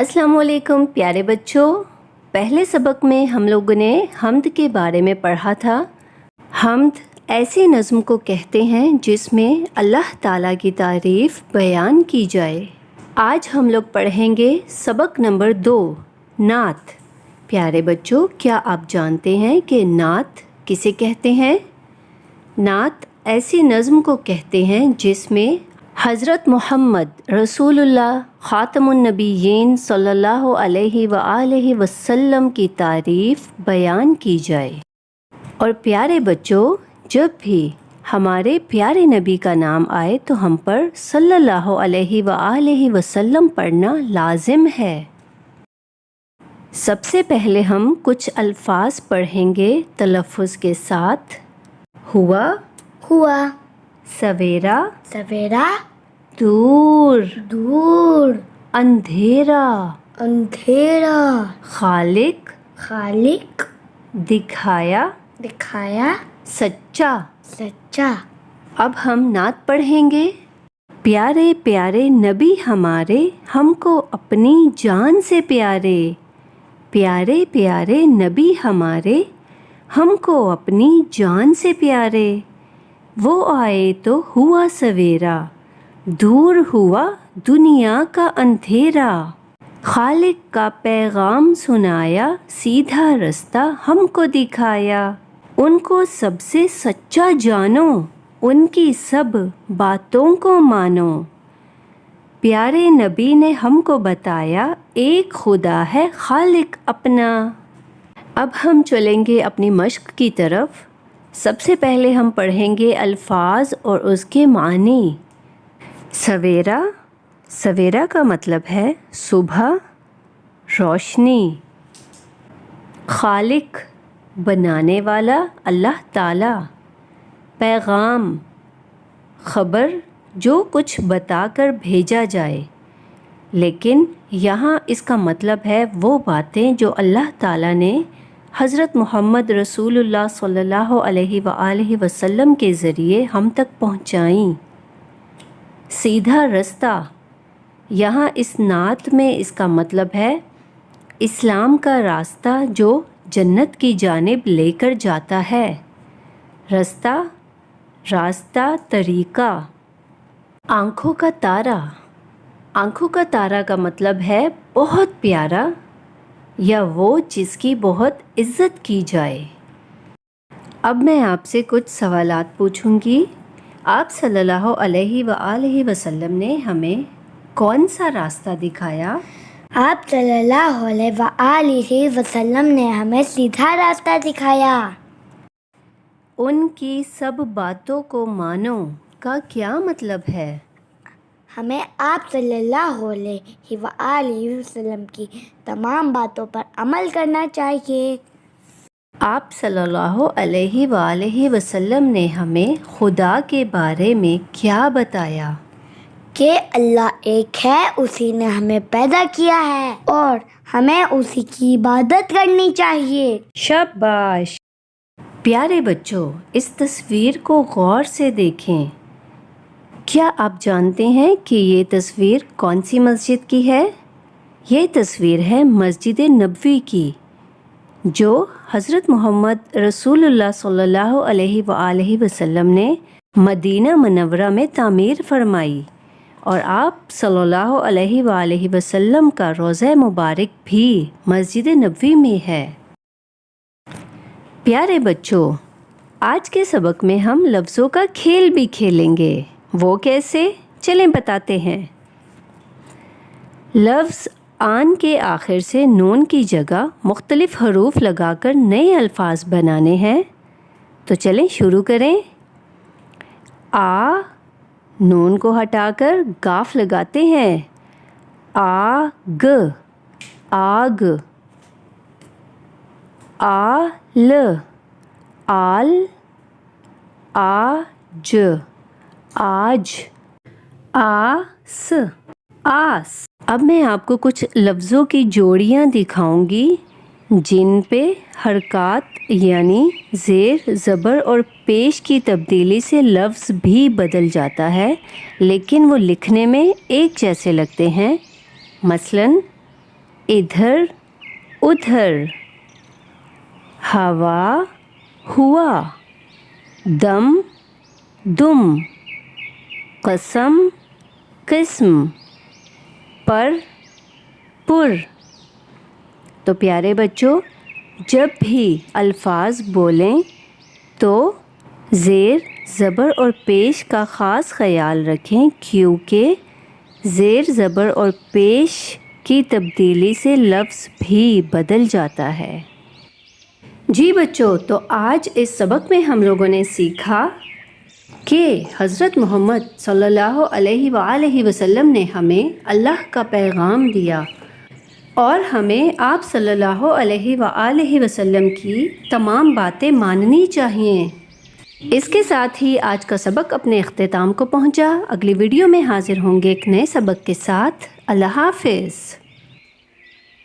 अस्सलाम वालेकुम प्यारे बच्चों। पहले सबक में हम लोगों ने हम्द के बारे में पढ़ा था। हम्द ऐसी नज़्म को कहते हैं जिसमें अल्लाह ताला की तारीफ़ बयान की जाए। आज हम लोग पढ़ेंगे सबक नंबर 2, नात। प्यारे बच्चों, क्या आप जानते हैं कि नात किसे कहते हैं? नात ऐसी नज़्म को कहते हैं जिसमें हज़रत मोहम्मद रसूलुल्लाह ख़ातमुन नबिय्यीन सल्लल्लाहु अलैहि व आलिहि वसल्लम की तारीफ़ बयान की जाए। और प्यारे बच्चों, जब भी हमारे प्यारे नबी का नाम आए तो हम पर सल्लल्लाहु अलैहि व आलिहि वसल्लम पढ़ना लाजिम है। सबसे पहले हम कुछ अल्फाज पढ़ेंगे तलफ़्फ़ुज़ के साथ। हुआ, हुआ, सवेरा, सवेरा, दूर, दूर, अंधेरा, अंधेरा, खालिक, खालिक, दिखाया, दिखाया, सच्चा। सच्चा। अब हम नात पढ़ेंगे। प्यारे प्यारे नबी हमारे, हमको अपनी जान से प्यारे। प्यारे प्यारे नबी हमारे, हमको अपनी जान से प्यारे। वो आए तो हुआ सवेरा, दूर हुआ दुनिया का अंधेरा। खालिक का पैगाम सुनाया, सीधा रास्ता हमको दिखाया। उनको सबसे सच्चा जानो, उनकी सब बातों को मानो। प्यारे नबी ने हमको बताया, एक खुदा है खालिक अपना। अब हम चलेंगे अपनी मश्क की तरफ। सबसे पहले हम पढ़ेंगे अल्फाज और उसके मानी। सवेरा, सवेरा का मतलब है सुबह, रोशनी। खालिक, बनाने वाला अल्लाह ताला। पैगाम, खबर जो कुछ बताकर भेजा जाए। लेकिन यहाँ इसका मतलब है वो बातें जो अल्लाह ताला ने हज़रत मोहम्मद रसूलुल्लाह सल्लल्लाहु अलैहि व आलिहि वसल्लम के ज़रिए हम तक पहुँचाईं। सीधा रास्ता, यहाँ इस नात में इसका मतलब है इस्लाम का रास्ता जो जन्नत की जानिब लेकर जाता है। रास्ता, रास्ता, तरीक़ा। आँखों का तारा, आँखों का तारा का मतलब है बहुत प्यारा या वो जिसकी बहुत इज़्ज़त की जाए। अब मैं आपसे कुछ सवालात पूछूंगी। आप सल्लल्लाहु अलैहि व आलिहि वसल्लम ने हमें कौन सा रास्ता दिखाया? आप सल्लल्लाहु अलैहि व आलिहि वसल्लम ने हमें सीधा रास्ता दिखाया। उनकी सब बातों को मानो का क्या मतलब है? हमें आप सल्लल्लाहु अलैहि व आलिहि वसल्लम की तमाम बातों पर अमल करना चाहिए। आप सल्लल्लाहु अलैहि व आलिहि वसल्लम ने हमें खुदा के बारे में क्या बताया? कि अल्लाह एक है, उसी ने हमें पैदा किया है और हमें उसी की इबादत करनी चाहिए। शाबाश। प्यारे बच्चों, इस तस्वीर को गौर से देखें। क्या आप जानते हैं कि ये तस्वीर कौन सी मस्जिद की है? ये तस्वीर है मस्जिद नबवी की, जो हज़रत मोहम्मद रसूलुल्लाह सल्लल्लाहु अलैहि व आलिहि वसल्लम ने मदीना मुनव्वरा में तामीर फरमाई। और आप सल्लल्लाहु अलैहि व आलिहि वसल्लम का रोज़ा मुबारक भी मस्जिद नबवी में है। प्यारे बच्चों, आज के सबक में हम लफ्ज़ों का खेल भी खेलेंगे। वो कैसे? चलें बताते हैं। लफ्ज़ आन के आखिर से नून की जगह मुख्तलिफ हरूफ लगाकर नए अल्फाज बनाने हैं। तो चलें शुरू करें। आ, नून को हटाकर गाफ लगाते हैं। आग, आग। आल, आल। आज, आज। आस, आस। अब मैं आपको कुछ लफ्ज़ों की जोड़ियाँ दिखाऊंगी जिन पे हरकत यानी ज़ेर, ज़बर और पेश की तब्दीली से लफ्ज़ भी बदल जाता है, लेकिन वो लिखने में एक जैसे लगते हैं। मसलन ادھر ادھر، ہوا ہوا، دم دم، قسم قسم، پر پر۔ تو پیارے بچوں، جب بھی الفاظ بولیں تو زیر زبر اور پیش کا خاص خیال رکھیں، کیونکہ زیر زبر اور پیش کی تبدیلی سے لفظ بھی بدل جاتا ہے۔ جی بچوں، تو آج اس سبق میں ہم لوگوں نے سیکھا کہ حضرت محمد صلی اللہ علیہ وآلہ وسلم نے ہمیں اللہ کا پیغام دیا اور ہمیں آپ صلی اللہ علیہ وآلہ وسلم کی تمام باتیں ماننی چاہیے۔ اس کے ساتھ ہی آج کا سبق اپنے اختتام کو پہنچا۔ اگلی ویڈیو میں حاضر ہوں گے ایک نئے سبق کے ساتھ۔ اللہ حافظ۔